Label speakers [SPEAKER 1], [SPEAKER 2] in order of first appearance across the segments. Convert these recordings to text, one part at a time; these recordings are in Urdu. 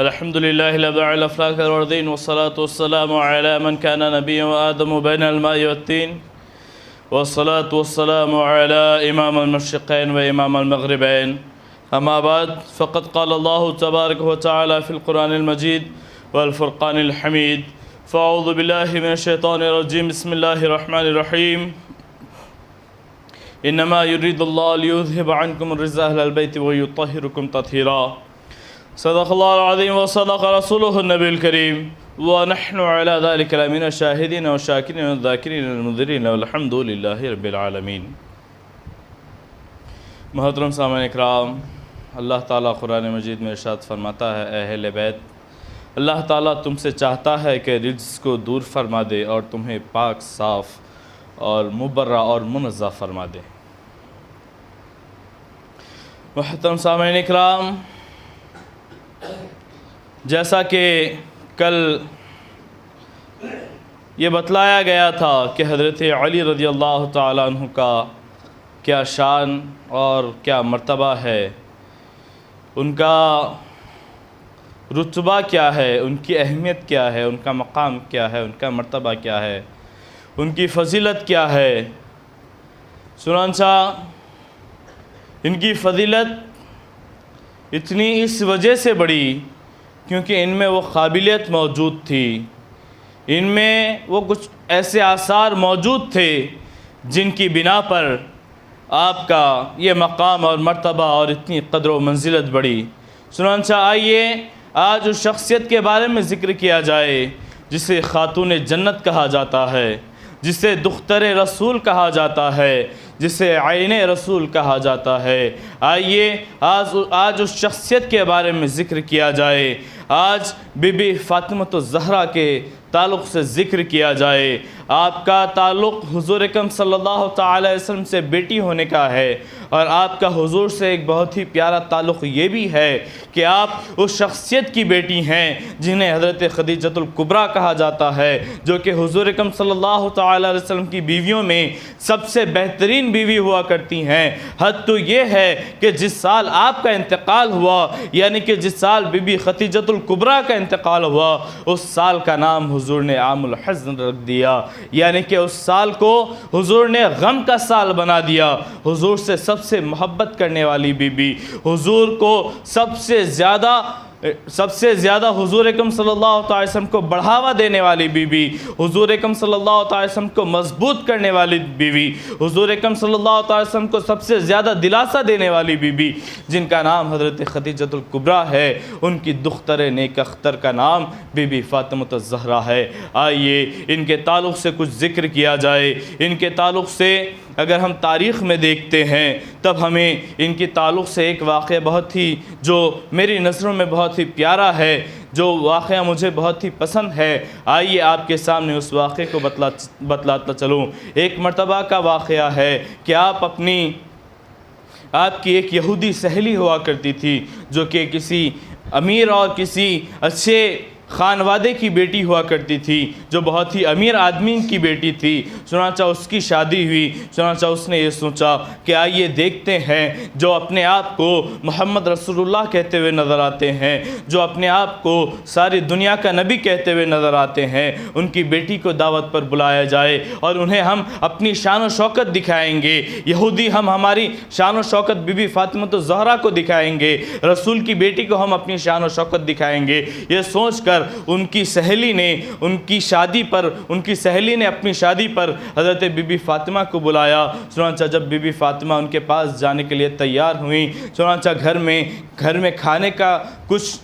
[SPEAKER 1] الحمد لله الذي أبدع الأفلاك والأرضين والصلاة والسلام على من كان نبيا وآدم بين الماء والتين والصلاة والسلام على إمام المشرقين وإمام المغربين أما بعد فقد قال الله تبارك وتعالى في القرآن المجيد والفرقان الحميد فأعوذ بالله من الشيطان الرجيم بسم الله الرحمن الرحيم إنما يريد الله ليذهب عنكم الرجس أهل البيت ويطهركم تطهيرا صدق الله العظيم وصدق رسوله النبي الكريم ونحن على ذلك لمن الشاهدين والشاكرين والذاكرين المنذرين والحمد لله رب العالمین۔ محترم سامعین اکرام، اللہ تعالیٰ قرآن مجید میں ارشاد فرماتا ہے، اے اہل بیت، اللہ تعالیٰ تم سے چاہتا ہے کہ رجس کو دور فرما دے اور تمہیں پاک صاف اور مبرہ اور منزہ فرما دے۔ محترم سامعین اکرام، جیسا کہ کل یہ بتلایا گیا تھا کہ حضرت علی رضی اللہ تعالیٰ عنہ کا کیا شان اور کیا مرتبہ ہے، ان کا رتبہ کیا ہے، ان کی اہمیت کیا ہے، ان کا مقام کیا ہے، ان کا مرتبہ کیا ہے، ان کی فضیلت کیا ہے۔ چنانچہ ان کی فضیلت اتنی اس وجہ سے بڑی کیونکہ ان میں وہ قابلیت موجود تھی، ان میں وہ کچھ ایسے آثار موجود تھے جن کی بنا پر آپ کا یہ مقام اور مرتبہ اور اتنی قدر و منزلت بڑھی۔ چنانچہ آئیے آج اس شخصیت کے بارے میں ذکر کیا جائے جسے خاتون جنت کہا جاتا ہے، جسے دختر رسول کہا جاتا ہے، جسے عین رسول کہا جاتا ہے۔ آئیے آج اس شخصیت کے بارے میں ذکر کیا جائے، آج بی بی فاطمہ الزہرا کے تعلق سے ذکر کیا جائے۔ آپ کا تعلق حضور اکرم صلی اللہ تعالی علیہ وسلم سے بیٹی ہونے کا ہے، اور آپ کا حضور سے ایک بہت ہی پیارا تعلق یہ بھی ہے کہ آپ اس شخصیت کی بیٹی ہیں جنہیں حضرت خدیجۃ الکبریٰ کہا جاتا ہے، جو کہ حضور اکرم صلی اللہ تعالی علیہ وسلم کی بیویوں میں سب سے بہترین بیوی ہوا کرتی ہیں۔ حد تو یہ ہے کہ جس سال آپ کا انتقال ہوا، یعنی کہ جس سال بی بی خدیجۃ الکبریٰ کا انتقال ہوا، اس سال کا نام حضور نے عام الحزن رکھ دیا، یعنی کہ اس سال کو حضور نے غم کا سال بنا دیا۔ حضور سے سب سے محبت کرنے والی بی بی، حضور کو سب سے زیادہ حضور اکرم صلی اللہ تعالی وسلم کو بڑھاوا دینے والی بی بی، حضور اکرم صلی اللہ تعالی وسلم کو مضبوط کرنے والی بی بی، حضور اکرم صلی اللہ تعالی وسلم کو سب سے زیادہ دلاسا دینے والی بی بی، جن کا نام حضرت خدیجۃ الکبریٰ ہے، ان کی دختر نیک اختر کا نام بی بی فاطمہ الزہرا ہے۔ آئیے ان کے تعلق سے کچھ ذکر کیا جائے۔ ان کے تعلق سے اگر ہم تاریخ میں دیکھتے ہیں تب ہمیں ان کی تعلق سے ایک واقعہ بہت ہی جو میری نظروں میں بہت ہی پیارا ہے، جو واقعہ مجھے بہت ہی پسند ہے، آئیے آپ کے سامنے اس واقعے کو بتلاتا چلوں۔ ایک مرتبہ کا واقعہ ہے کہ آپ کی ایک یہودی سہیلی ہوا کرتی تھی جو کہ کسی امیر اور کسی اچھے خانوادے کی بیٹی ہوا کرتی تھی، جو بہت ہی امیر آدمی کی بیٹی تھی۔ چنانچہ اس کی شادی ہوئی، چنانچہ اس نے یہ سوچا کہ آئیے دیکھتے ہیں جو اپنے آپ کو محمد رسول اللہ کہتے ہوئے نظر آتے ہیں، جو اپنے آپ کو ساری دنیا کا نبی کہتے ہوئے نظر آتے ہیں، ان کی بیٹی کو دعوت پر بلایا جائے اور انہیں ہم اپنی شان و شوکت دکھائیں گے۔ یہودی ہم ہماری شان و شوکت بی بی فاطمہ الزہرا کو دکھائیں گے، رسول کی بیٹی کو ہم اپنی شان و شوکت دکھائیں گے۔ یہ سوچ کر ان کی سہیلی نے اپنی شادی پر حضرت بی بی فاطمہ کو بلایا۔ چنانچہ جب بی بی فاطمہ ان کے پاس جانے کے لیے تیار ہوئیں، چنانچہ گھر میں کھانے کا کچھ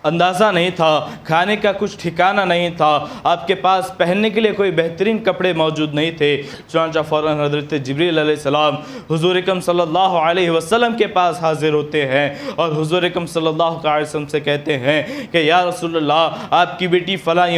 [SPEAKER 1] اندازہ نہیں تھا، کھانے کا کچھ ٹھکانہ نہیں تھا، آپ کے پاس پہننے کے لیے کوئی بہترین کپڑے موجود نہیں تھے۔ چنانچہ فوراً حضرت جبریل علیہ السلام حضور اکرم صلی اللہ علیہ وسلم کے پاس حاضر ہوتے ہیں اور حضور اکرم صلی اللہ علیہ وسلم سے کہتے ہیں کہ یا رسول اللہ، آپ کی بیٹی فلاں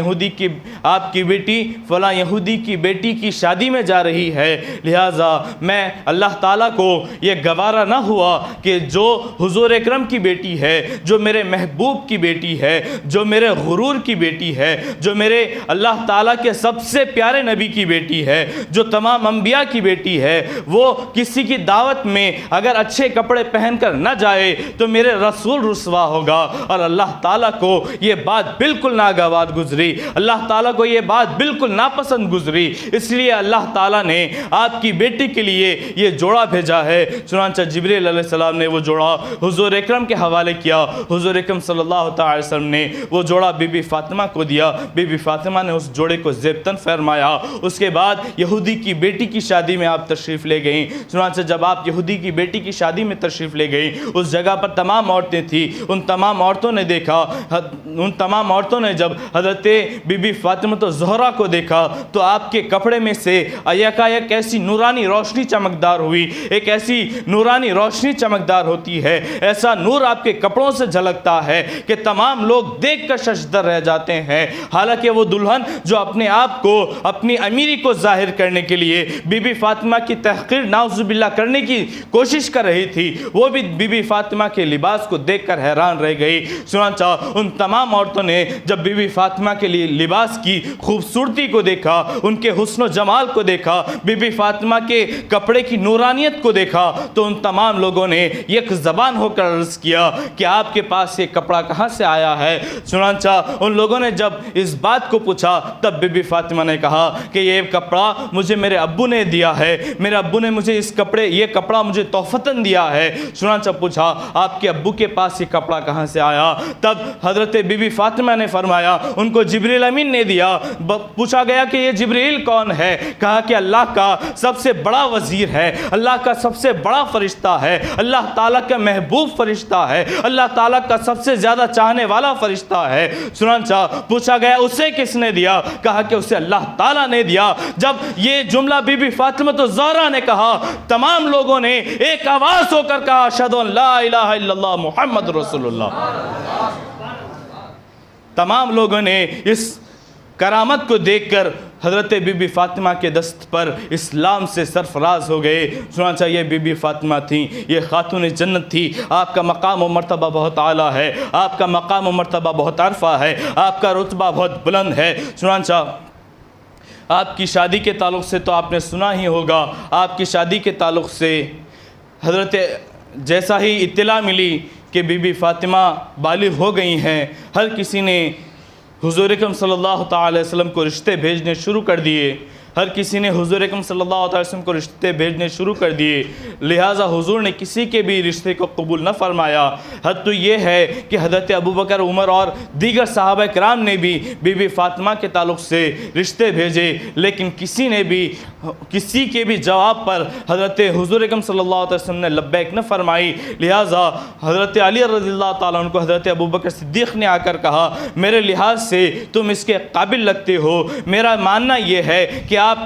[SPEAKER 1] یہودی کی بیٹی کی شادی میں جا رہی ہے، لہٰذا میں اللہ تعالیٰ کو یہ گوارا نہ ہوا کہ جو حضور اکرم کی بیٹی ہے، جو میرے محبوب کی بیٹی بیٹی ہے، جو میرے غرور کی بیٹی ہے، جو میرے اللہ تعالیٰ کے سب سے پیارے نبی کی بیٹی ہے، جو تمام انبیاء کی بیٹی ہے، وہ کسی کی دعوت میں اگر اچھے کپڑے پہن کر نہ جائے تو میرے رسول رسوا ہوگا۔ اور اللہ تعالیٰ کو یہ بات بالکل ناگوار گزری، اللہ تعالیٰ کو یہ بات بالکل ناپسند گزری، اس لیے اللہ تعالیٰ نے آپ کی بیٹی کے لیے یہ جوڑا بھیجا ہے۔ چنانچہ جبریل علیہ السلام نے وہ جوڑا حضور اکرم کے حوالے کیا، حضور اکرم صلی اللہ تعالی وسلم نے وہ جوڑا بی بی فاطمہ کو دیا، بی بی فاطمہ نے اس جوڑے کو زیبتن فرمایا۔ اس کے بعد یہودی کی بیٹی کی شادی میں آپ تشریف لے گئیں۔ چنانچہ جب آپ یہودی کی بیٹی کی شادی میں تشریف لے گئیں، اس جگہ پر تمام عورتیں تھیں، ان تمام عورتوں نے دیکھا، ان تمام عورتوں نے جب حضرت بی بی فاطمہ زہرا کو دیکھا تو آپ کے کپڑے میں سے یکایک ایسی نورانی روشنی چمکدار ہوئی، ایک ایسی نورانی روشنی چمکدار ہوتی ہے، ایسا نور آپ کے کپڑوں سے جھلکتا ہے کہ تمام لوگ دیکھ کر ششدر رہ جاتے ہیں۔ حالانکہ وہ دلہن جو اپنے آپ کو، اپنی امیری کو ظاہر کرنے کے لیے بی بی فاطمہ کی تحقیر نعوذ باللہ کرنے کی کوشش کر رہی تھی، وہ بھی بی بی فاطمہ کے لباس کو دیکھ کر حیران رہ گئی۔ چنانچہ ان تمام عورتوں نے جب بی بی فاطمہ کے لیے لباس کی خوبصورتی کو دیکھا، ان کے حسن و جمال کو دیکھا، بی بی فاطمہ کے کپڑے کی نورانیت کو دیکھا، تو ان تمام لوگوں نے یک زبان ہو کر عرض کیا کہ آپ کے پاس یہ کپڑا کہاں سے آیا ہے؟ چنانچہ ان لوگوں نے جب اس بات کو پوچھا تب بی بی فاطمہ نے کہا کہ یہ کپڑا مجھے میرے ابو نے دیا ہے، میرے ابو نے مجھے یہ کپڑا مجھے تحفتاً دیا ہے۔ چنانچہ پوچھا آپ کے ابو کے پاس یہ کپڑا کہاں سے آیا؟ تب حضرت بی بی فاطمہ نے فرمایا ان کو جبریل امین نے دیا۔ پوچھا گیا کہ یہ جبریل کون ہے؟ کہا کہ اللہ کا سب سے بڑا وزیر ہے، اللہ کا سب سے بڑا فرشتہ ہے، اللہ تعالیٰ کا محبوب فرشتہ ہے، اللہ تعالیٰ کا سب سے زیادہ چاہنے والا فرشتہ ہے۔ چنانچہ پوچھا گیا اسے کس نے دیا؟ کہا کہ اسے اللہ تعالیٰ نے دیا۔ جب یہ جملہ بی بی فاطمہ زہرا نے کہا، تمام لوگوں نے ایک آواز ہو کر کہا اشہدو ان لا الہ الا اللہ محمد رسول اللہ۔ تمام لوگوں نے اس کرامت کو دیکھ کر حضرت بی بی فاطمہ کے دست پر اسلام سے سرفراز ہو گئے۔ چنانچہ یہ بی بی فاطمہ تھیں، یہ خاتون جنت تھی۔ آپ کا مقام و مرتبہ بہت اعلیٰ ہے، آپ کا مقام و مرتبہ بہت عرفہ ہے، آپ کا رتبہ بہت بلند ہے۔ چنانچہ آپ کی شادی کے تعلق سے تو آپ نے سنا ہی ہوگا، آپ کی شادی کے تعلق سے حضرت جیسا ہی اطلاع ملی کہ بی بی فاطمہ بالغ ہو گئی ہیں، ہر کسی نے حضور اکرم صلی اللہ تعالی وسلم کو رشتے بھیجنے شروع کر دیے، ہر کسی نے حضور اکرم صلی اللہ علیہ وسلم کو رشتے بھیجنے شروع کر دیے، لہٰذا حضور نے کسی کے بھی رشتے کو قبول نہ فرمایا۔ حد تو یہ ہے کہ حضرت ابوبکر، عمر اور دیگر صحابہ کرام نے بھی بی بی فاطمہ کے تعلق سے رشتے بھیجے، لیکن کسی کے بھی جواب پر حضرت حضور اکرم صلی اللہ علیہ وسلم نے لبیک نہ فرمائی۔ لہٰذا حضرت علی رضی اللہ تعالیٰ عنہ کو حضرت ابوبکر صدیق نے آ کر کہا میرے لحاظ سے تم اس کے قابل لگتے ہو، میرا ماننا یہ ہے کہ آپ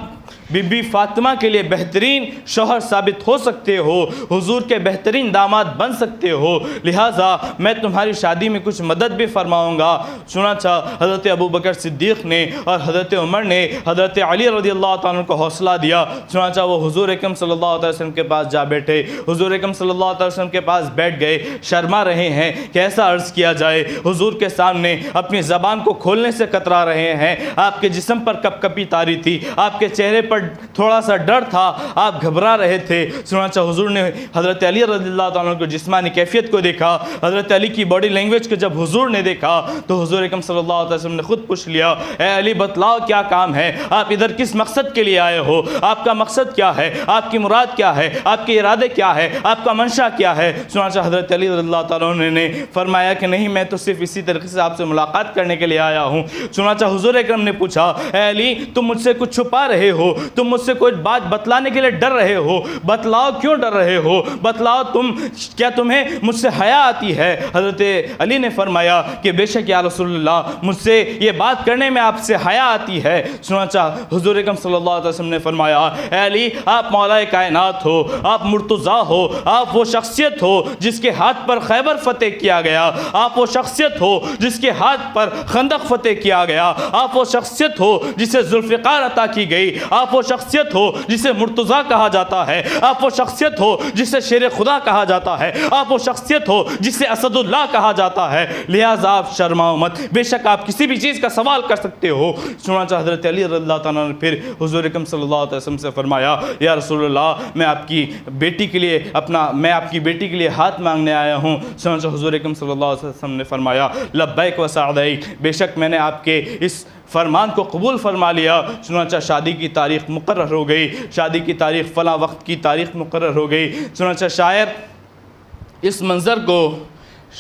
[SPEAKER 1] بی بی فاطمہ کے لیے بہترین شوہر ثابت ہو سکتے ہو، حضور کے بہترین داماد بن سکتے ہو، لہٰذا میں تمہاری شادی میں کچھ مدد بھی فرماؤں گا۔ چنانچہ حضرت ابوبکر صدیق نے اور حضرت عمر نے حضرت علی رضی اللہ تعالیٰ عنہ کو حوصلہ دیا۔ چنانچہ وہ حضور اکرم صلی اللہ علیہ وسلم کے پاس جا بیٹھے، حضور اکرم صلی اللہ علیہ وسلم کے پاس بیٹھ گئے، شرما رہے ہیں کیسا عرض کیا جائے، حضور کے سامنے اپنی زبان کو کھولنے سے کترا رہے ہیں، آپ کے جسم پر کپ کپی طاری تھی، آپ کے چہرے پر تھوڑا سا ڈر تھا، آپ گھبرا رہے تھے۔ چنانچہ حضور نے حضرت علی رضی اللہ تعالیٰ عنہ کو جسمانی کیفیت کو دیکھا، حضرت علی کی باڈی لینگویج کو جب حضور نے دیکھا تو حضور اکرم صلی اللہ علیہ وسلم نے خود پوچھ لیا اے علی بتلاؤ کیا کام ہے، آپ ادھر کس مقصد کے لیے آئے ہو، آپ کا مقصد کیا ہے، آپ کی مراد کیا ہے، آپ کے ارادے کیا ہے، آپ کا منشا کیا ہے؟ چنانچہ حضرت علی رضی اللہ تعالیٰ عنہ نے فرمایا کہ نہیں، میں تو صرف اسی طریقے سے آپ سے ملاقات کرنے کے لیے آیا ہوں۔ چنانچہ حضور اکرم نے پوچھا اے علی تم مجھ سے کچھ چھپا رہے ہو، تم مجھ سے کوئی بات بتلانے کے لیے ڈر رہے ہو، بتلاؤ کیوں ڈر رہے ہو، بتلاؤ کیا تمہیں مجھ سے حیا آتی ہے؟ حضرت علی نے فرمایا کہ بے شک یا رسول اللہ مجھ سے یہ بات کرنے میں آپ سے حیا آتی ہے۔ چنانچہ حضور اکرم صلی اللہ علیہ وسلم نے فرمایا اے علی آپ مولا کائنات ہو، آپ مرتضیٰ ہو، آپ وہ شخصیت ہو جس کے ہاتھ پر خیبر فتح کیا گیا، آپ وہ شخصیت ہو جس کے ہاتھ پر خندق فتح کیا گیا، آپ وہ شخصیت ہو جسے ذوالفقار عطا کی گئی، آپ آپ وہ شخصیت ہو جسے مرتضیٰ کہا جاتا ہے، آپ وہ شخصیت ہو جسے شیر خدا کہا جاتا ہے، آپ وہ شخصیت ہو جسے اسد اللہ کہا جاتا ہے، لہٰذا آپ شرماؤ مت، بے شک آپ کسی بھی چیز کا سوال کر سکتے ہو۔ چنانچہ حضرت علی رضی اللہ تعالیٰ نے پھر حضور اکرم صلی اللہ علیہ وسلم سے فرمایا، یا رسول اللہ میں آپ کی بیٹی کے لیے ہاتھ مانگنے آیا ہوں۔ چنانچہ حضور اکرم صلی اللہ علیہ وسلم نے فرمایا، لبیک و سعدیک، بے شک میں نے آپ کے اس فرمان کو قبول فرما لیا۔ چنانچہ شادی کی تاریخ مقرر ہو گئی، شادی کی تاریخ فلاں وقت کی تاریخ مقرر ہو گئی۔ چنانچہ شاعر اس منظر کو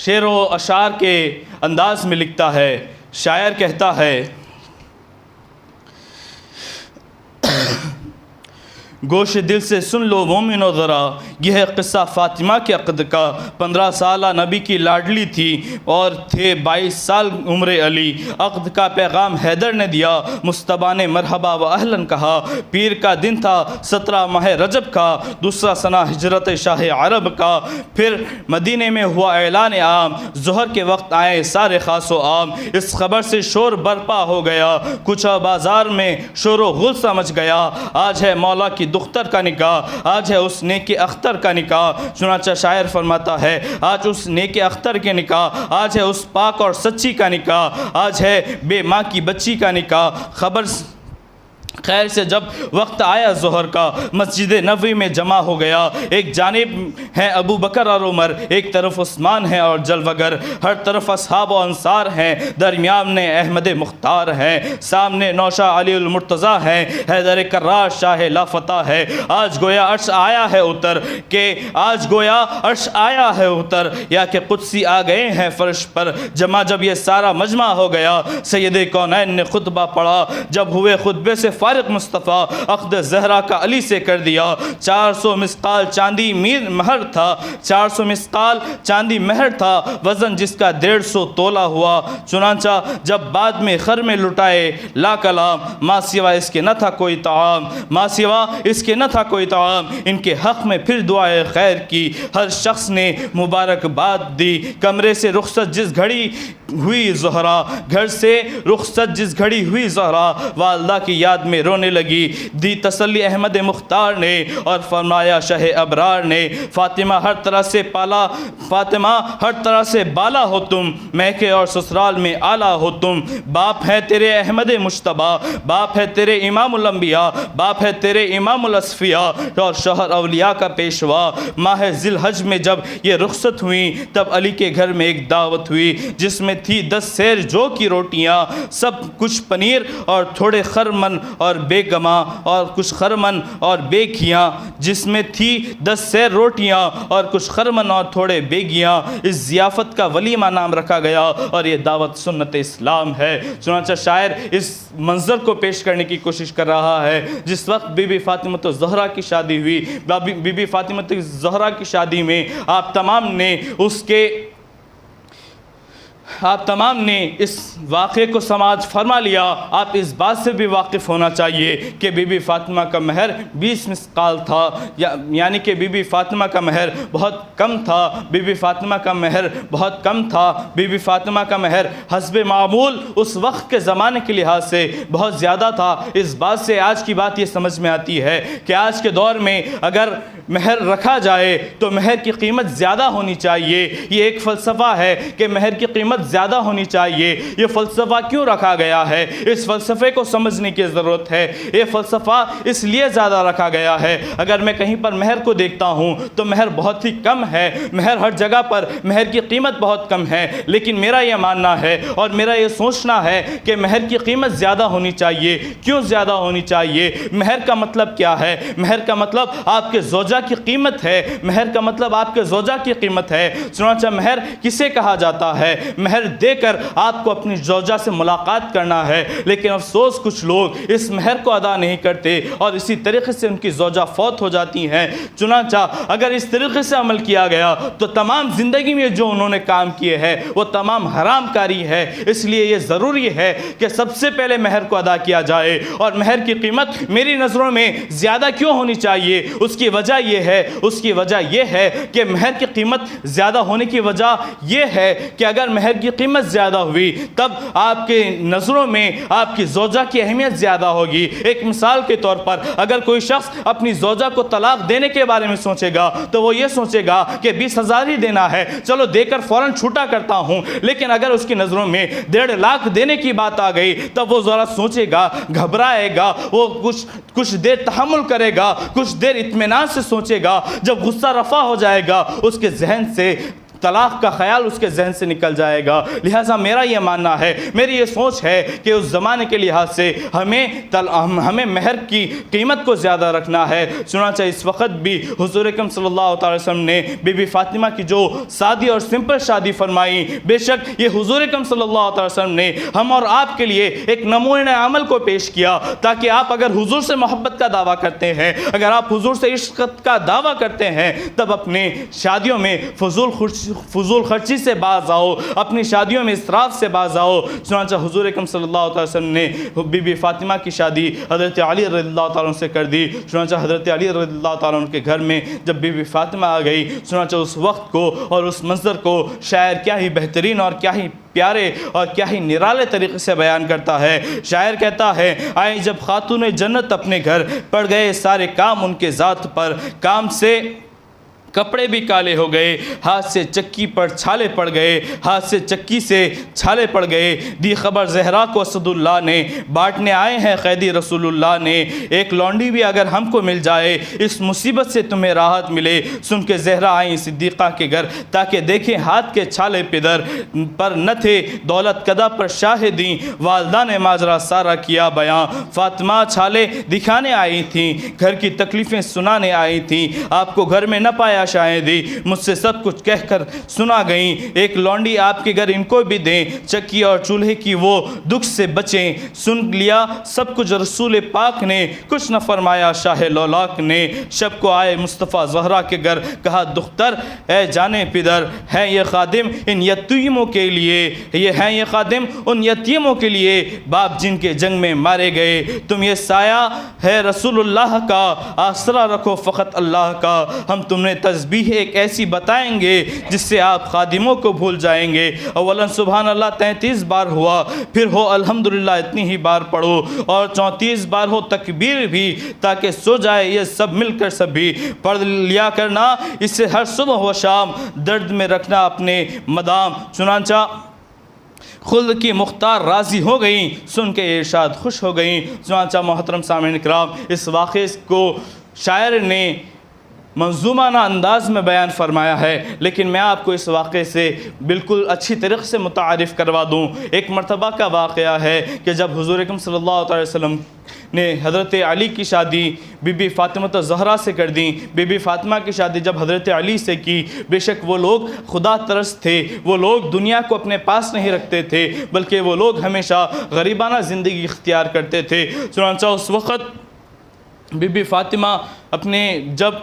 [SPEAKER 1] شعر و اشعار کے انداز میں لکھتا ہے۔ شاعر کہتا ہے، گوش دل سے سن لو مومنو ذرا، یہ ہے قصہ فاطمہ کے عقد کا۔ 15 سالہ نبی کی لاڈلی تھی اور تھے 22 سال عمر علی۔ عقد کا پیغام حیدر نے دیا، مصطفیٰ نے مرحبا و اہلاً کہا۔ پیر کا دن تھا 17 ماہ رجب کا، دوسرا سنہ ہجرت شاہ عرب کا۔ پھر مدینے میں ہوا اعلان عام، ظہر کے وقت آئے سارے خاص و عام۔ اس خبر سے شور برپا ہو گیا، کچھ بازار میں شور و غل سمجھ گیا۔ آج ہے مولا کی دختر کا نکاح، آج ہے اس نیک اختر کا نکاح۔ چنانچہ شاعر فرماتا ہے، آج اس نیک اختر کے نکاح، آج ہے اس پاک اور سچی کا نکاح، آج ہے بے ماں کی بچی کا نکاح۔ خبر خیر سے جب وقت آیا ظہر کا، مسجد نبوی میں جمع ہو گیا۔ ایک جانب ہیں ابو بکر اور عمر، ایک طرف عثمان ہیں اور جلوگر، ہر طرف اصحاب و انصار ہیں، درمیان میں احمد مختار ہیں، سامنے نوشہ علی المرتضیٰ ہیں، حیدر کرار شاہ لافتہ ہے۔ آج گویا عرش آیا ہے اتر یا کہ قدسی آ گئے ہیں فرش پر۔ جمع جب یہ سارا مجمع ہو گیا، سید کونین نے خطبہ پڑھا۔ جب ہوئے خطبے سے فارغ مصطفیٰ، عقد زہرا کا علی سے کر دیا۔ 400 مسقال چاندی مہر تھا، 400 مسقال چاندی مہر تھا، وزن جس کا 150 تولہ ہوا۔ چنانچہ جب بعد میں خر میں لٹائے لا کلام، ماں سوا اس کے نہ تھا کوئی طعام، ان کے حق میں پھر دعائے خیر کی، ہر شخص نے مبارکباد دی۔ کمرے سے رخصت جس گھڑی ہوئی زہرا، گھر سے رخصت جس گھڑی ہوئی زہرا، والدہ کی یاد میں رونے لگی۔ دی تسلی احمد مختار نے اور فرمایا شاہ ابرار نے، فاطمہ ہر طرح سے بالا ہو تم، میکے اور سسرال میں اعلیٰ ہو تم۔ باپ ہے تیرے احمد مجتبیٰ، باپ ہے تیرے امام الانبیاء، باپ ہے تیرے امام الاصفیاء اور شوہر اولیاء کا پیشوا۔ ماہ ذی الحج میں جب یہ رخصت ہوئی، تب علی کے گھر میں ایک دعوت ہوئی، جس میں تھی 10 سیر جو کی روٹیاں، سب کچھ پنیر اور تھوڑے خرمن اور بیگما اور کچھ خرمن اور بیگیاں، جس میں تھی 10 سیر روٹیاں اور کچھ خرمن اور تھوڑے بیگیاں۔ اس ضیافت کا ولیمہ نام رکھا گیا اور یہ دعوت سنت اسلام ہے۔ چنانچہ شاعر اس منظر کو پیش کرنے کی کوشش کر رہا ہے، جس وقت بی بی فاطمہ الزہرا کی شادی ہوئی، بی بی فاطمہ الزہرا کی شادی میں آپ تمام نے اس واقعے کو سماعت فرما لیا۔ آپ اس بات سے بھی واقف ہونا چاہیے کہ بی بی فاطمہ کا مہر 20 مسقال تھا، یعنی کہ بی بی فاطمہ کا مہر بہت کم تھا، بی بی فاطمہ کا مہر بہت کم تھا، بی بی فاطمہ کا مہر حسب معمول اس وقت کے زمانے کے لحاظ سے بہت زیادہ تھا۔ اس بات سے آج کی بات یہ سمجھ میں آتی ہے کہ آج کے دور میں اگر مہر رکھا جائے تو مہر کی قیمت زیادہ ہونی چاہیے۔ یہ ایک فلسفہ ہے کہ مہر کی قیمت زیادہ ہونی چاہیے۔ یہ فلسفہ کیوں رکھا گیا ہے؟ اس فلسفے کو سمجھنے کی ضرورت ہے۔ یہ فلسفہ اس لیے زیادہ رکھا گیا ہے، اگر میں کہیں پر مہر کو دیکھتا ہوں تو مہر بہت ہی کم ہے، مہر ہر جگہ پر مہر کی قیمت بہت کم ہے، لیکن میرا یہ ماننا ہے اور میرا یہ سوچنا ہے کہ مہر کی قیمت زیادہ ہونی چاہیے۔ کیوں زیادہ ہونی چاہیے؟ مہر کا مطلب کیا ہے؟ مہر کا مطلب آپ کے زوجہ کی قیمت ہے، مہر کا مطلب آپ کے زوجہ کی قیمت ہے۔ چنانچہ مہر کسے کہا جاتا ہے؟ مہر دے کر آپ کو اپنی زوجہ سے ملاقات کرنا ہے، لیکن افسوس کچھ لوگ اس مہر کو ادا نہیں کرتے اور اسی طریقے سے ان کی زوجہ فوت ہو جاتی ہیں۔ چنانچہ اگر اس طریقے سے عمل کیا گیا تو تمام زندگی میں جو انہوں نے کام کیے ہیں وہ تمام حرام کاری ہے۔ اس لیے یہ ضروری ہے کہ سب سے پہلے مہر کو ادا کیا جائے۔ اور مہر کی قیمت میری نظروں میں زیادہ کیوں ہونی چاہیے؟ اس کی وجہ یہ ہے، اس کی وجہ یہ ہے کہ مہر کی قیمت زیادہ ہونے کی وجہ یہ ہے کہ اگر مہر کی قیمت زیادہ ہوئی تب آپ کے نظروں میں آپ کی زوجہ کی اہمیت زیادہ ہوگی۔ ایک مثال کے طور پر اگر کوئی شخص اپنی زوجہ کو طلاق دینے کے بارے میں سوچے گا تو وہ یہ سوچے گا کہ 20,000 ہی دینا ہے، چلو دے کر فوراً چھوٹا کرتا ہوں۔ لیکن اگر اس کی نظروں میں 1.5 لاکھ دینے کی بات آ گئی تب وہ ذرا سوچے گا، گھبرائے گا، وہ کچھ دیر تحمل کرے گا، کچھ دیر اطمینان سے سوچے گا۔ جب غصہ رفع ہو جائے گا اس کے ذہن سے طلاق کا خیال اس کے ذہن سے نکل جائے گا۔ لہٰذا میرا یہ ماننا ہے، میری یہ سوچ ہے کہ اس زمانے کے لحاظ سے ہمیں مہر کی قیمت کو زیادہ رکھنا ہے۔ چنانچہ اس وقت بھی حضور اکرم صلی اللہ علیہ وسلم نے بی بی فاطمہ کی جو سادی اور سمپل شادی فرمائی، بے شک یہ حضور اکرم صلی اللہ علیہ وسلم نے ہم اور آپ کے لیے ایک نمونہ عمل کو پیش کیا، تاکہ آپ اگر حضور سے محبت کا دعویٰ کرتے ہیں، اگر آپ حضور سے عشق کا دعویٰ کرتے ہیں، تب اپنے شادیوں میں فضول خرچی سے باز آؤ، اپنی شادیوں میں اسراف سے باز آؤ۔ چنانچہ حضور اکرم صلی اللہ علیہ وسلم نے بی بی فاطمہ کی شادی حضرت علی رضی اللہ تعالیٰ عنہ سے کر دی۔ چنانچہ حضرت علی رضی اللہ تعالیٰ عنہ کے گھر میں جب بی بی فاطمہ آ گئی، چنانچہ اس وقت کو اور اس منظر کو شاعر کیا ہی بہترین اور کیا ہی پیارے اور کیا ہی نرالے طریقے سے بیان کرتا ہے۔ شاعر کہتا ہے، آئے جب خاتون جنت اپنے گھر، پڑ گئے سارے کام ان کے ذات پر، کام سے کپڑے بھی کالے ہو گئے، ہاتھ سے چکی پر چھالے پڑ گئے، ہاتھ سے چکی سے چھالے پڑ گئے۔ دی خبر زہرا کو اسد اللہ نے، بانٹنے آئے ہیں قیدی رسول اللہ نے، ایک لونڈی بھی اگر ہم کو مل جائے اس مصیبت سے تمہیں راحت ملے۔ سن کے زہرا آئیں صدیقہ کے گھر، تاکہ دیکھیں ہاتھ کے چھالے پدر پر نہ تھے، دولت قدا پر شاہدیں، والدہ نے ماجرا سارا کیا بیاں۔ فاطمہ چھالے دکھانے آئی تھیں، گھر کی تکلیفیں سنانے آئی تھیں، آپ کو گھر میں نہ پایا شاہدی، مجھ سے سب کچھ کہہ کر سنا گئیں، ایک لونڈی آپ کے گھر ان کو بھی دیں، چکی اور چولہے کی وہ دکھ سے بچیں۔ سن لیا سب کچھ رسول پاک نے، کچھ نہ فرمایا شاہ لولاک نے۔ شب کو آئے مصطفیٰ زہرا کے گھر، کہا دختر اے جانے پدر، ہیں یہ خادم ان یتیموں کے لیے، یہ ہیں یہ خادم ان یتیموں کے لیے، باپ جن کے جنگ میں مارے گئے۔ تم یہ سایہ ہے رسول اللہ کا، آسرا رکھو فقط اللہ کا۔ ہم تم نے تسبیح ایک ایسی بتائیں گے جس سے آپ خادموں کو بھول جائیں گے۔ اولاً سبحان اللہ 33 بار ہوا، پھر ہو الحمدللہ اتنی ہی بار پڑھو، اور 34 بار ہو تکبیر بھی، تاکہ سو جائے یہ سب مل کر سبھی۔ پڑھ لیا کرنا اسے ہر صبح و شام، درد میں رکھنا اپنے مدام۔ چنانچہ خلد کی مختار راضی ہو گئیں، سن کے ارشاد خوش ہو گئیں۔ چنانچہ محترم سامعین کرام، اس واقعے کو شاعر نے منظومانہ انداز میں بیان فرمایا ہے، لیکن میں آپ کو اس واقعے سے بالکل اچھی طریقے سے متعارف کروا دوں۔ ایک مرتبہ کا واقعہ ہے کہ جب حضور اکرم صلی اللہ علیہ وسلم نے حضرت علی کی شادی بی بی فاطمہ زہرا سے کر دی، بی بی فاطمہ کی شادی جب حضرت علی سے کی، بے شک وہ لوگ خدا ترس تھے، وہ لوگ دنیا کو اپنے پاس نہیں رکھتے تھے، بلکہ وہ لوگ ہمیشہ غریبانہ زندگی اختیار کرتے تھے۔ چنانچہ اس وقت بی بی فاطمہ جب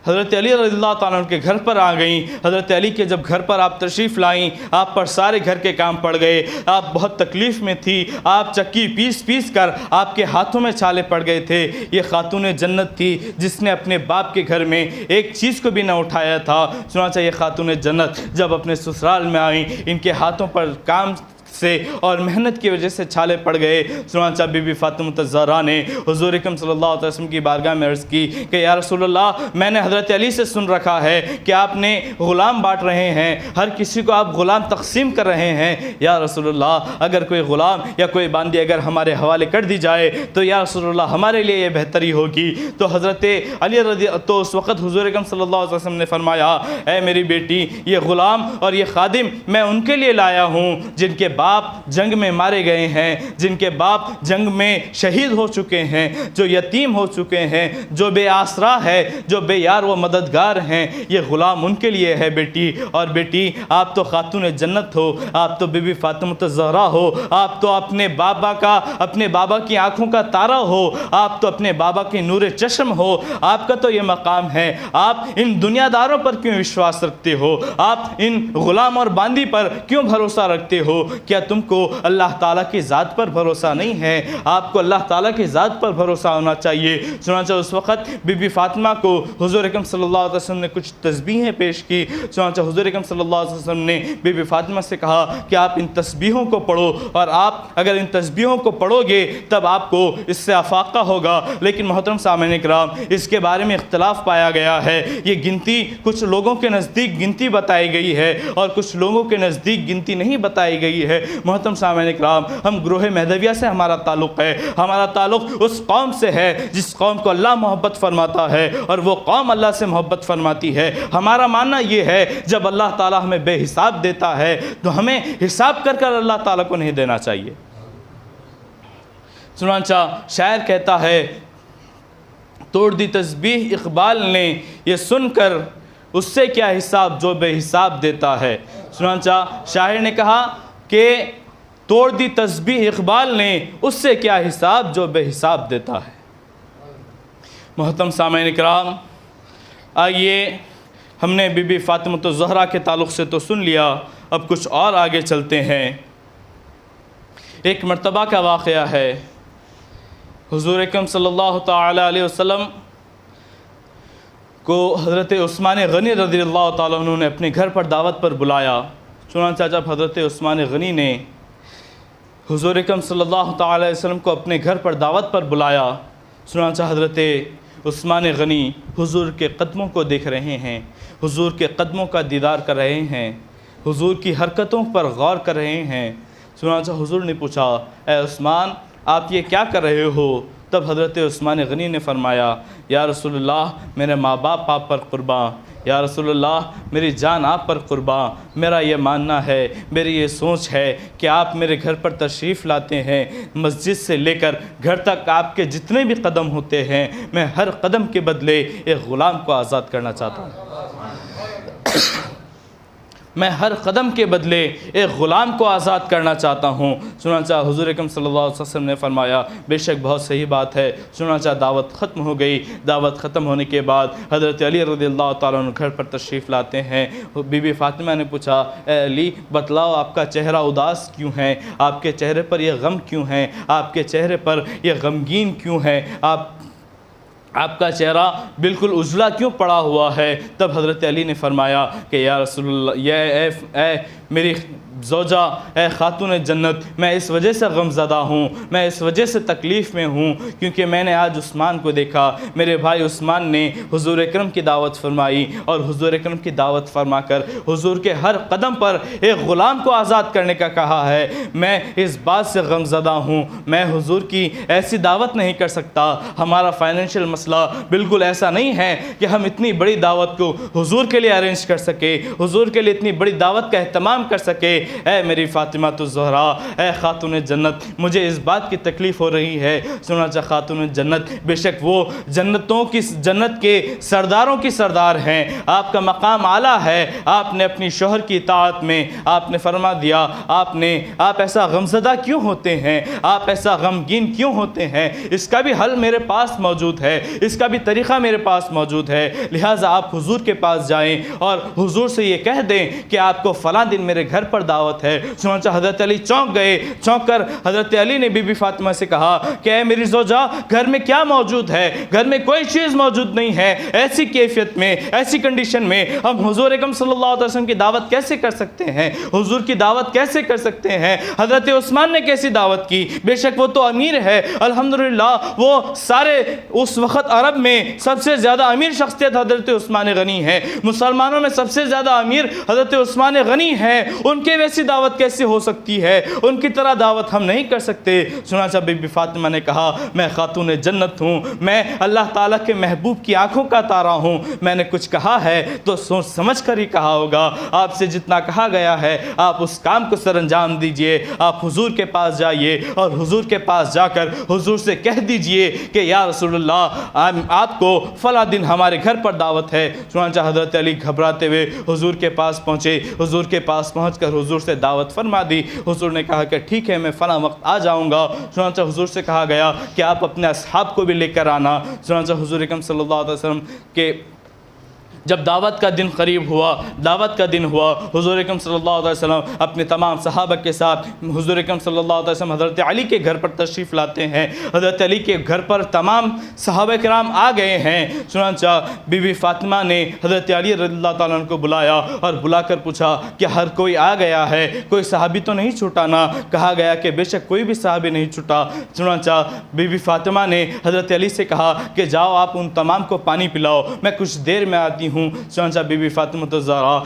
[SPEAKER 1] حضرت علی رضی اللہ تعالیٰ عنہ کے گھر پر آ گئیں، حضرت علی کے جب گھر پر آپ تشریف لائیں، آپ پر سارے گھر کے کام پڑ گئے، آپ بہت تکلیف میں تھی، آپ چکی پیس کر آپ کے ہاتھوں میں چھالے پڑ گئے تھے۔ یہ خاتون جنت تھی جس نے اپنے باپ کے گھر میں ایک چیز کو بھی نہ اٹھایا تھا۔ چنانچہ یہ خاتون جنت جب اپنے سسرال میں آئیں، ان کے ہاتھوں پر کام سے اور محنت کی وجہ سے چھالے پڑ گئے۔ چنانچہ بی بی فاطمہ زہرا نے حضور اکرم صلی اللہ علیہ وسلم کی بارگاہ میں عرض کی کہ یا رسول اللہ، میں نے حضرت علی سے سن رکھا ہے کہ آپ نے غلام بانٹ رہے ہیں، ہر کسی کو آپ غلام تقسیم کر رہے ہیں۔ یا رسول اللہ، اگر کوئی غلام یا کوئی باندی اگر ہمارے حوالے کر دی جائے تو یا رسول اللہ ہمارے لیے یہ بہتری ہوگی۔ تو حضرت علی تو اس وقت حضور اکرم صلی اللہ علیہ وسلم نے فرمایا، اے میری بیٹی، یہ غلام اور یہ خادم میں ان کے لیے لایا ہوں جن کے باپ جنگ میں مارے گئے ہیں، جن کے باپ جنگ میں شہید ہو چکے ہیں، جو یتیم ہو چکے ہیں، جو بے آسرا ہے، جو بے یار و مددگار ہیں۔ یہ غلام ان کے لیے ہے بیٹی۔ اور بیٹی، آپ تو خاتون جنت ہو، آپ تو بی بی فاطمہ زہرا ہو، آپ تو اپنے بابا کی آنکھوں کا تارا ہو، آپ تو اپنے بابا کی نور چشم ہو، آپ کا تو یہ مقام ہے۔ آپ ان دنیا داروں پر کیوں وشواس رکھتے ہو؟ آپ ان غلام اور باندی پر کیوں بھروسہ رکھتے ہو؟ کیا تم کو اللہ تعالیٰ کی ذات پر بھروسہ نہیں ہے؟ آپ کو اللہ تعالیٰ کی ذات پر بھروسہ ہونا چاہیے۔ چنانچہ اس وقت بی بی فاطمہ کو حضور اکرم صلی اللہ علیہ وسلم نے کچھ تسبیحیں پیش کی۔ چنانچہ حضور اکرم صلی اللہ علیہ وسلم نے بی بی فاطمہ سے کہا کہ آپ ان تسبیحوں کو پڑھو، اور آپ اگر ان تسبیحوں کو پڑھو گے تب آپ کو اس سے افاقہ ہوگا۔ لیکن محترم سامعین کرام، اس کے بارے میں اختلاف پایا گیا ہے۔ یہ گنتی کچھ لوگوں کے نزدیک گنتی بتائی گئی ہے اور کچھ لوگوں کے نزدیک گنتی نہیں بتائی گئی ہے۔ محترم سامعین کرام، ہم گروہ مہدویہ سے ہمارا تعلق ہے، ہمارا تعلق اس قوم سے ہے جس قوم کو اللہ محبت فرماتا ہے اور وہ قوم اللہ سے محبت فرماتی ہے۔ ہمارا ماننا یہ ہے جب اللہ تعالیٰ ہمیں بے حساب دیتا ہے تو ہمیں حساب کر کر اللہ تعالیٰ کو نہیں دینا چاہیے۔ چنانچہ شاعر کہتا ہے، توڑ دی تسبیح اقبال نے یہ سن کر، اس سے کیا حساب جو بے حساب دیتا ہے۔ چنانچہ شاعر نے کہا کہ توڑ دی تسبیح اقبال نے، اس سے کیا حساب جو بے حساب دیتا ہے۔ محترم سامعین کرام، آئیے، ہم نے بی بی فاطمہ الزہرا کے تعلق سے تو سن لیا، اب کچھ اور آگے چلتے ہیں۔ ایک مرتبہ کا واقعہ ہے، حضور اکرم صلی اللہ تعالی علیہ وسلم کو حضرت عثمان غنی رضی اللہ تعالیٰ عنہ نے اپنے گھر پر دعوت پر بلایا۔ چنانچہ جب حضرت عثمان غنی نے حضور اکرم صلی اللہ تعالی علیہ وسلم کو اپنے گھر پر دعوت پر بلایا، چنانچہ حضرت عثمان غنی حضور کے قدموں کو دیکھ رہے ہیں، حضور کے قدموں کا دیدار کر رہے ہیں، حضور کی حرکتوں پر غور کر رہے ہیں۔ چنانچہ حضور نے پوچھا، اے عثمان، آپ یہ کیا کر رہے ہو؟ تب حضرت عثمان غنی نے فرمایا، یا رسول اللہ، میرے ماں باپ آپ پر قرباں، یا رسول اللہ، میری جان آپ پر قرباں۔ میرا یہ ماننا ہے، میری یہ سوچ ہے کہ آپ میرے گھر پر تشریف لاتے ہیں، مسجد سے لے کر گھر تک آپ کے جتنے بھی قدم ہوتے ہیں، میں ہر قدم کے بدلے ایک غلام کو آزاد کرنا چاہتا ہوں۔ میں ہر قدم کے بدلے ایک غلام کو آزاد کرنا چاہتا ہوں۔ چنانچہ حضور اکرم صلی اللہ علیہ وسلم نے فرمایا، بے شک بہت صحیح بات ہے۔ چنانچہ دعوت ختم ہو گئی۔ دعوت ختم ہونے کے بعد حضرت علی رضی اللہ تعالیٰ عنہ گھر پر تشریف لاتے ہیں۔ بی بی فاطمہ نے پوچھا، اے علی، بتلاؤ آپ کا چہرہ اداس کیوں ہے؟ آپ کے چہرے پر یہ غم کیوں ہے؟ آپ کے چہرے پر یہ غمگین کیوں ہے؟ آپ کا چہرہ بالکل اجلا کیوں پڑا ہوا ہے؟ تب حضرت علی نے فرمایا کہ یا رسول اللہ، اے میری زوجہ، اے خاتون جنت، میں اس وجہ سے غم زدہ ہوں، میں اس وجہ سے تکلیف میں ہوں کیونکہ میں نے آج عثمان کو دیکھا، میرے بھائی عثمان نے حضور اکرم کی دعوت فرمائی اور حضور اکرم کی دعوت فرما کر حضور کے ہر قدم پر ایک غلام کو آزاد کرنے کا کہا ہے۔ میں اس بات سے غم زدہ ہوں، میں حضور کی ایسی دعوت نہیں کر سکتا۔ ہمارا فائنینشیل مسئلہ بالکل ایسا نہیں ہے کہ ہم اتنی بڑی دعوت کو حضور کے لیے ارینج کر سکے، حضور کے لیے اتنی بڑی دعوت کا اہتمام کر سکے۔ اے میری فاطمہ الزہرا، اے خاتون جنت، مجھے اس بات کی تکلیف ہو رہی ہے۔ چنانچہ خاتون جنت، بے شک وہ جنت کے سرداروں کی سردار ہیں، آپ کا مقام اعلیٰ ہے۔ آپ نے اپنی شوہر کی اطاعت میں آپ نے فرما دیا، آپ ایسا غمزدہ کیوں ہوتے ہیں؟ آپ ایسا غمگین کیوں ہوتے ہیں؟ اس کا بھی حل میرے پاس موجود ہے، اس کا بھی طریقہ میرے پاس موجود ہے۔ لہٰذا آپ حضور کے پاس جائیں اور حضور سے یہ کہہ دیں کہ آپ کو فلاں دن میرے گھر پر دعوت ہے۔ چنانچہ حضرت علی چونک گئے۔ چونک کر حضرت علی نے بی بی فاطمہ سے کہا کہ اے میری زوجہ، گھر میں کیا موجود ہے؟ گھر میں کوئی چیز موجود نہیں ہے۔ ایسی کیفیت میں، ایسی کنڈیشن میں ہم حضور اکرم صلی اللہ علیہ وسلم کی دعوت کیسے کر سکتے ہیں؟ حضور کی دعوت کیسے کر سکتے ہیں؟ حضرت عثمان نے کیسی دعوت کی؟ بے شک وہ تو امیر ہے، الحمدللہ، وہ سارے اس وقت عرب میں سب سے زیادہ امیر شخصیت حضرت عثمان غنی ہے، مسلمانوں میں سب سے زیادہ امیر حضرت عثمان غنی ہے، ان کے ویسی دعوت کیسے ہو سکتی ہے؟ ان کی طرح دعوت ہم نہیں کر سکتے۔ چنانچہ بی بی فاطمہ نے کہا، میں خاتون جنت ہوں، میں اللہ تعالیٰ کے محبوب کی آنکھوں کا تارا ہوں، میں نے کچھ کہا ہے تو سوچ سمجھ کر ہی کہا ہوگا۔ آپ سے جتنا کہا گیا ہے آپ اس کام کو سر انجام دیجئے، آپ حضور کے پاس جائیے اور حضور کے پاس جا کر حضور سے کہہ دیجئے کہ یا رسول اللہ، آپ کو فلاں دن ہمارے گھر پر دعوت ہے۔ چنانچہ حضرت علی گھبراتے ہوئے حضور کے پاس پہنچے، حضور کے پاس پہنچ کر حضور سے دعوت فرما دی۔ حضور نے کہا کہ ٹھیک ہے، میں فلاں وقت آ جاؤں گا۔ چنانچہ حضور سے کہا گیا کہ آپ اپنے اصحاب کو بھی لے کر آنا۔ چنانچہ حضور اکرم صلی اللہ علیہ وسلم کے جب دعوت کا دن قریب ہوا، دعوت کا دن ہوا، حضور اکرم صلی اللہ علیہ وسلم اپنے تمام صحابہ کے ساتھ حضور اکرم صلی اللہ علیہ وسلم حضرت علی کے گھر پر تشریف لاتے ہیں۔ حضرت علی کے گھر پر تمام صحابہ کرام آ گئے ہیں۔ چنانچہ بی بی فاطمہ نے حضرت علی رضی اللہ تعالیٰ عنہ کو بلایا اور بلا کر پوچھا کہ ہر کوئی آ گیا ہے، کوئی صحابی تو نہیں چھوٹا نا؟ کہا گیا کہ بے شک کوئی بھی صحابی نہیں چھوٹا۔ چنانچہ بی بی فاطمہ نے حضرت علی سے کہا کہ جاؤ آپ ان تمام کو پانی پلاؤ، میں کچھ دیر میں آتی ہوں۔ چنانچہ بی بی فاطمہ الزہرا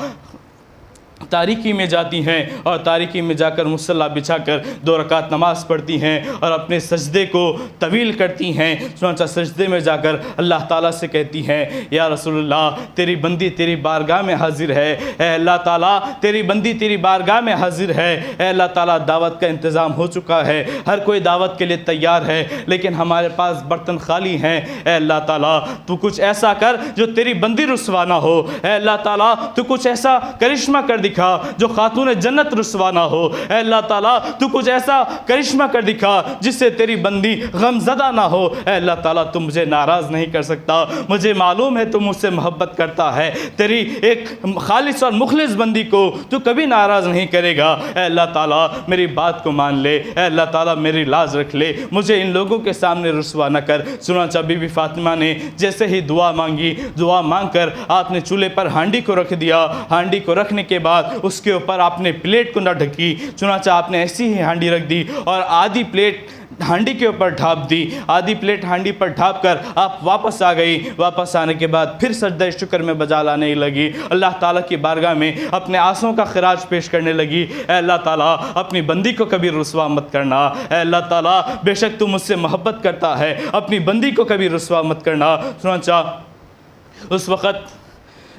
[SPEAKER 1] تاریکی میں جاتی ہیں اور تاریکی میں جا کر مصلی بچھا کر 2 رکعت نماز پڑھتی ہیں اور اپنے سجدے کو طویل کرتی ہیں۔ چنانچہ سجدے میں جا کر اللہ تعالیٰ سے کہتی ہیں یا رسول اللہ تیری بندی تیری بارگاہ میں حاضر ہے، اے اللہ تعالیٰ تیری بندی تیری بارگاہ میں حاضر ہے، اے اللہ تعالیٰ دعوت کا انتظام ہو چکا ہے، ہر کوئی دعوت کے لیے تیار ہے، لیکن ہمارے پاس برتن خالی ہیں، اے اللہ تعالیٰ تو کچھ ایسا کر جو تیری بندی رسوا نہ ہو، اے اللہ تعالیٰ تو کچھ ایسا کرشمہ کر دکھا جو خاتون جنت رسوا نہ ہو، اے اللہ تعالیٰ تو کچھ ایسا کرشمہ کر دکھا جس سے تیری بندی غم زدہ نہ ہو، اے اللہ تعالیٰ تم مجھے ناراض نہیں کر سکتا، مجھے معلوم ہے تم مجھ سے محبت کرتا ہے، تیری ایک خالص اور مخلص بندی کو تو کبھی ناراض نہیں کرے گا، اے اللہ تعالیٰ میری بات کو مان لے، اے اللہ تعالیٰ میری لاز رکھ لے، مجھے ان لوگوں کے سامنے رسوا نہ کر۔ چنانچہ بی بی فاطمہ نے جیسے ہی دعا مانگی، دعا مانگ کر آپ نے چولہے پر ہانڈی کو رکھ دیا، ہانڈی کو رکھنے کے بعد اس کے اوپر آپ نے پلیٹ کو نہ ڈھکی، چنانچہ آپ نے ایسی ہی ہانڈی رکھ دی اور آدھی پلیٹ ہانڈی کے اوپر ڈھانپ دی، آدھی پلیٹ ہانڈی پر ڈھانپ کر آپ واپس آ گئی۔ واپس آنے کے بعد پھر سجدہ شکر میں بجا لانے لگی، اللہ تعالیٰ کی بارگاہ میں اپنے آنسوں کا خراج پیش کرنے لگی، اے اللہ تعالیٰ اپنی بندی کو کبھی رسوا مت کرنا، اے اللہ تعالیٰ بے شک تو مجھ سے محبت کرتا ہے، اپنی بندی کو کبھی رسوا مت کرنا۔ چنانچہ اس وقت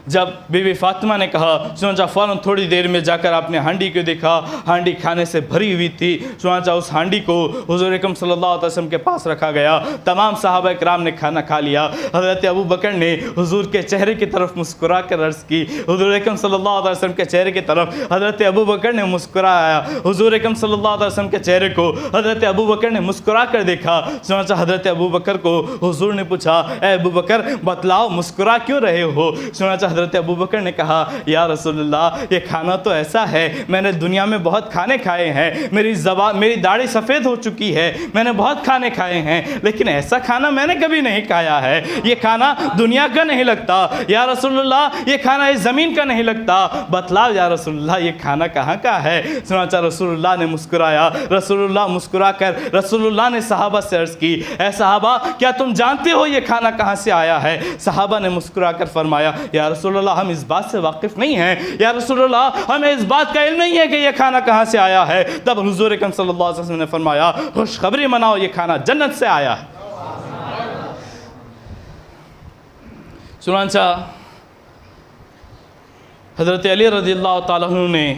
[SPEAKER 1] جب بی بی فاطمہ نے کہا، چنانچہ فوراً تھوڑی دیر میں جا کر آپ نے ہانڈی کو دیکھا، ہانڈی کھانے سے بھری ہوئی تھی۔ چنانچہ اس ہانڈی کو حضور اکرم صلی اللہ علیہ وسلم کے پاس رکھا گیا، تمام صحابہ اکرام نے کھانا کھا لیا۔ حضرت ابو بکر نے حضور کے چہرے کی طرف مسکرا کر عرض کی، حضور اکرم صلی اللہ علیہ وسلم کے چہرے کی طرف حضرت ابو بکر نے مسکرایا، حضور اکرم صلی اللہ علیہ وسلم کے چہرے کو حضرت ابو بکر نے مسکرا کر دیکھا۔ چنانچہ حضرت ابو بکر کو حضور نے پوچھا، اے ابو بکر بتلاؤ مسکرا کیوں رہے ہو؟ چنانچہ حضرت ابو بکر نے کہا، یا رسول اللہ یہ کھانا تو ایسا ہے، میں نے دنیا میں بہت کھانے کھائے ہیں، میری داڑھی سفید ہو چکی ہے، میں نے بہت کھانے کھائے ہیں، لیکن ایسا کھانا میں نے کبھی نہیں کھایا ہے، یہ کھانا دنیا کا نہیں لگتا، یا رسول اللہ یہ کھانا اس زمین کا نہیں لگتا، بتلاؤ یا رسول اللہ یہ کھانا کہاں کا ہے؟ چنانچہ رسول اللہ نے مسکرایا، رسول اللہ مسکرا کر رسول اللہ نے صحابہ سے عرض کی، اے صحابہ کیا تم جانتے ہو یہ کھانا کہاں سے آیا ہے؟ صحابہ نے مسکرا کر فرمایا، یا رسول اللہ ہم اس بات سے واقف نہیں ہیں، یا رسول اللہ ہمیں اس بات کا علم نہیں ہے کہ یہ کھانا کہاں سے آیا ہے۔ تب حضور اکرم صلی اللہ علیہ وسلم نے فرمایا، خوشخبری مناؤ یہ کھانا جنت سے آیا ہے۔ چنانچہ حضرت علی رضی اللہ تعالیٰ عنہ نے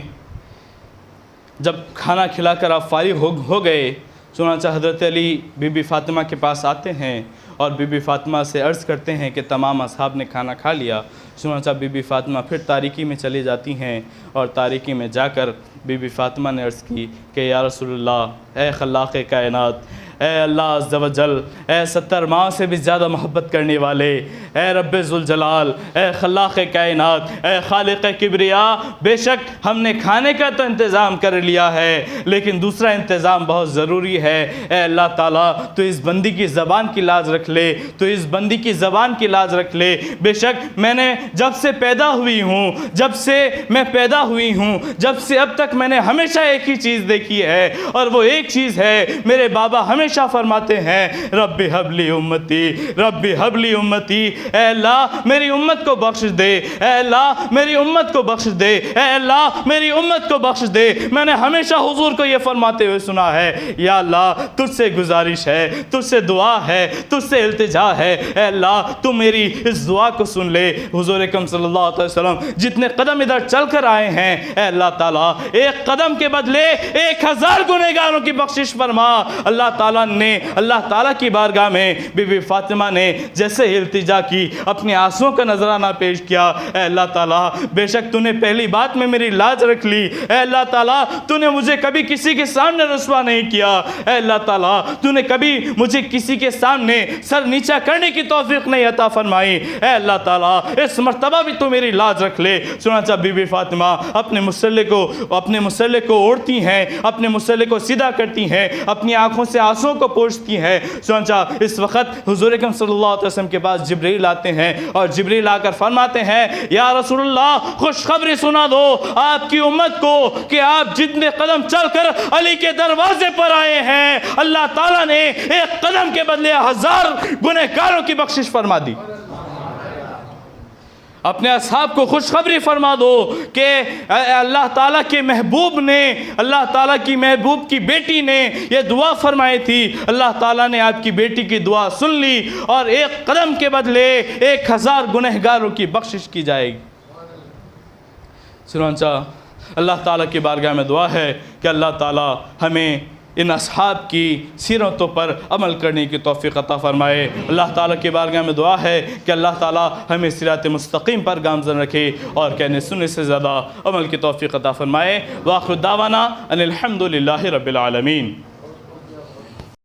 [SPEAKER 1] جب کھانا کھلا کر آپ فارغ ہو گئے، چنانچہ حضرت علی بی بی فاطمہ کے پاس آتے ہیں اور بی بی فاطمہ سے عرض کرتے ہیں کہ تمام اصحاب نے کھانا کھا لیا۔ چنانچہ بی بی فاطمہ پھر تاریکی میں چلی جاتی ہیں اور تاریکی میں جا کر بی بی فاطمہ نے عرض کی کہ یا رسول اللہ، اے خلاق کائنات، اے اللہ عز و جل، اے 70 ماہ سے بھی زیادہ محبت کرنے والے، اے رب ذوالجلال، اے خلاق کائنات، اے خالق کبریا، بے شک ہم نے کھانے کا تو انتظام کر لیا ہے، لیکن دوسرا انتظام بہت ضروری ہے، اے اللہ تعالیٰ تو اس بندی کی زبان کی لاز رکھ لے، تو اس بندی کی زبان کی لاز رکھ لے، بے شک میں نے جب سے پیدا ہوئی ہوں، جب سے میں پیدا ہوئی ہوں، جب سے اب تک میں نے ہمیشہ ایک ہی چیز دیکھی ہے، اور وہ ایک چیز ہے، میرے بابا ہمیشہ فرماتے ہیں، رب حبلی امتی، رب حبلی امتی، اے اللہ میری امت کو بخش دے، اے اللہ میری امت کو بخش دے، اے اللہ میری امت کو بخش دے۔ میں نے ہمیشہ حضور کو یہ فرماتے ہوئے سنا ہے، یا اللہ تجھ سے گزارش ہے، تجھ سے دعا ہے، تجھ سے التجا ہے، اے اللہ تو میری اس دعا کو سن لے۔ حضور اکرم صلی اللہ علیہ وسلم جتنے قدم ادھر چل کر آئے ہیں، اے اللہ تعالیٰ ایک قدم کے بدلے 1000 گنہگاروں کی بخشش فرما۔ اللہ تعالیٰ نے اللہ تعالیٰ کی بارگاہ میں بی بی فاطمہ نے جیسے التجا کی، کی, اپنے آنسوؤں کا نذرانہ پیش کیا. اے اللہ تعالیٰ بے شک تو نے پہلی بات میں میری لاج رکھ لی. اے اللہ تعالیٰ تو نے مجھے کبھی کسی کے سامنے رسوا نہیں کیا. اے اللہ تعالیٰ تو نے کبھی مجھے کسی کے سامنے سر نیچا کرنے کی توفیق نہیں عطا فرمائی. اے اللہ تعالیٰ اس مرتبہ بھی تو میری لاج رکھ لے. چنانچہ بی بی فاطمہ اپنے مسلح کو اوڑھتی ہیں, اپنے مسلح کو سیدھا کرتی ہیں, اپنی آنکھوں سے آنسوؤں کو پوچھتی ہیں. چنانچہ اس وقت حضور اکرم صلی اللہ علیہ وسلم کے پاس جبرائیل آتے ہیں اور جبرائیل آ کر فرماتے ہیں یا رسول اللہ خوشخبری سنا دو آپ کی امت کو کہ آپ جتنے قدم چل کر علی کے دروازے پر آئے ہیں اللہ تعالیٰ نے ایک قدم کے بدلے 1000 گنہگاروں کی بخشش فرما دی. اپنے اصحاب کو خوشخبری فرما دو کہ اللہ تعالیٰ کے محبوب نے, اللہ تعالیٰ کی محبوب کی بیٹی نے یہ دعا فرمائی تھی, اللہ تعالیٰ نے آپ کی بیٹی کی دعا سن لی اور ایک قدم کے بدلے 1000 گنہگاروں کی بخشش کی جائے گی. چنانچہ اللہ تعالیٰ کی بارگاہ میں دعا ہے کہ اللہ تعالیٰ ہمیں ان اصحاب کی سیرتوں پر عمل کرنے کی توفیق عطا فرمائے. اللہ تعالیٰ کی بارگاہ میں دعا ہے کہ اللہ تعالیٰ ہمیں صراط مستقیم پر گامزن رکھے اور کہنے سننے سے زیادہ عمل کی توفیق عطا فرمائے. وآخر دعوانا ان الحمد للہ رب العالمین.